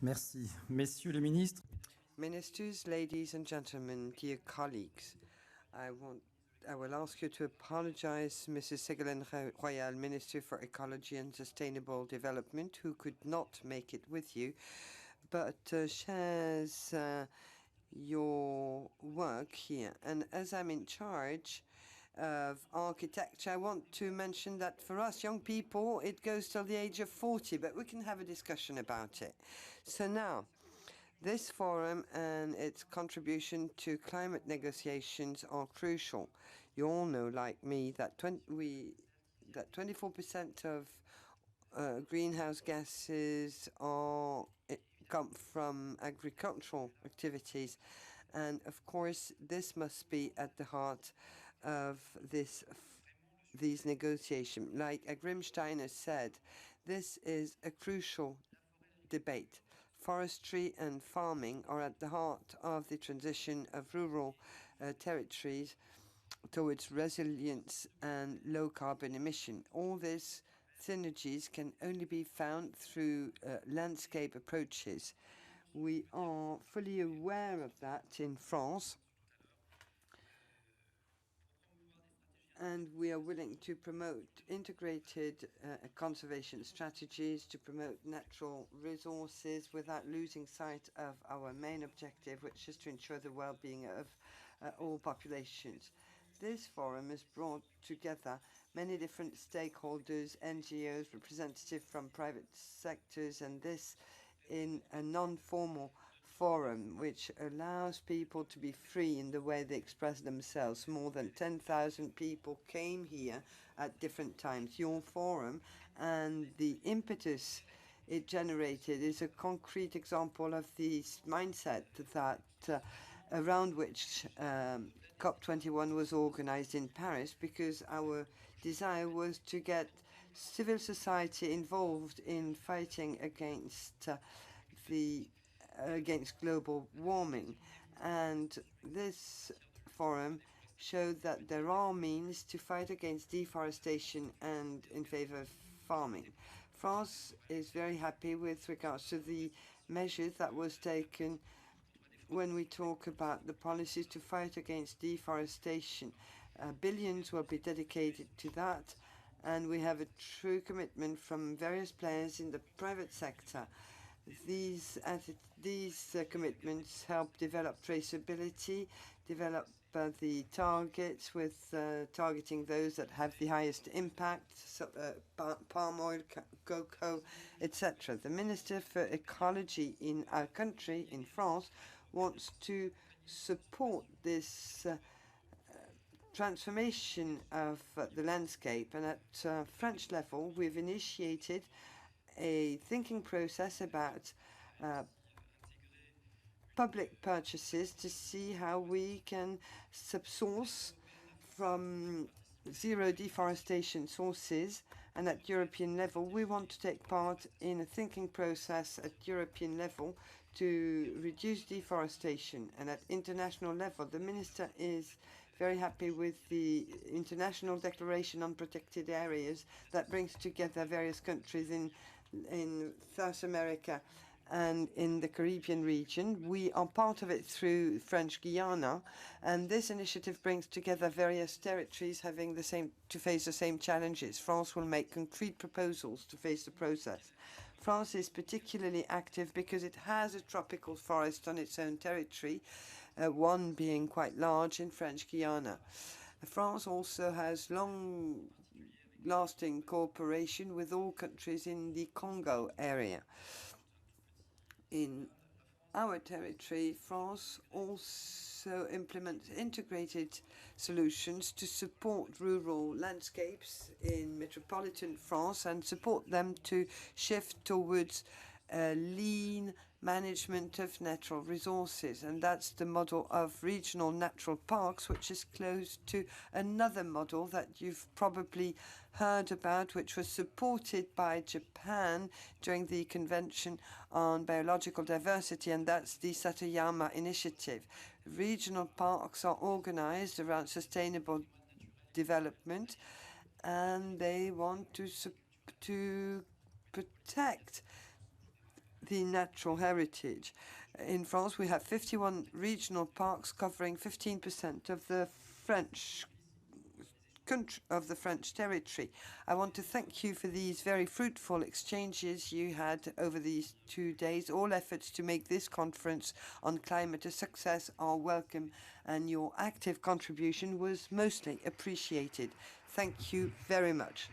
Merci. Messieurs les ministres. Ministers, ladies and gentlemen, dear colleagues, I will ask you to apologize, Mrs. Ségolène Royal, Minister for Ecology and Sustainable Development, who could not make it with you, but shares your work here. And as I'm in charge of architecture, I want to mention that for us young people, it goes till the age of 40, but we can have a discussion about it. So now, this forum and its contribution to climate negotiations are crucial. You all know, like me, that 24% of greenhouse gases come from agricultural activities. And of course, this must be at the heart of these negotiations. Like Grimstein has said, this is a crucial debate. Forestry and farming are at the heart of the transition of rural territories towards resilience and low carbon emission. All these synergies can only be found through landscape approaches. We are fully aware of that in France, and we are willing to promote integrated conservation strategies to promote natural resources without losing sight of our main objective, which is to ensure the well-being of all populations. This forum has brought together many different stakeholders, NGOs, representatives from private sectors, and this in a non-formal forum which allows people to be free in the way they express themselves. More than 10,000 people came here at different times. Your forum and the impetus it generated is a concrete example of the mindset that around which COP21 was organized in Paris, because our desire was to get civil society involved in fighting against against global warming. And this forum showed that there are means to fight against deforestation and in favor of farming. France is very happy with regards to the measures that was taken when we talk about the policies to fight against deforestation. Billions will be dedicated to that, and we have a true commitment from various players in the private sector. These commitments help develop traceability, develop the targets with targeting those that have the highest impact, palm oil, cocoa, etc. The Minister for Ecology in our country, in France, wants to support this transformation of the landscape. And at French level, we've initiated a thinking process about public purchases to see how we can subsource from zero deforestation sources. And at European level, we want to take part in a thinking process at European level to reduce deforestation. And at international level, the minister is very happy with the International Declaration on Protected Areas that brings together various countries in South America and in the Caribbean region. We are part of it through French Guiana, and this initiative brings together various territories having to face the same challenges. France will make concrete proposals to face the process. France is particularly active because it has a tropical forest on its own territory, one being quite large in French Guiana. France also has long-lasting cooperation with all countries in the Congo area. In our territory, France also implements integrated solutions to support rural landscapes in metropolitan France and support them to shift towards lean management of natural resources. And that's the model of regional natural parks, which is close to another model that you've probably heard about, which was supported by Japan during the Convention on Biological Diversity, and that's the Satayama Initiative. Regional parks are organized around sustainable development, and they want to protect the natural heritage. In France, we have 51 regional parks covering 15% of the French territory. I want to thank you for these very fruitful exchanges you had over these 2 days. All efforts to make this conference on climate a success are welcome, and your active contribution was mostly appreciated. Thank you very much.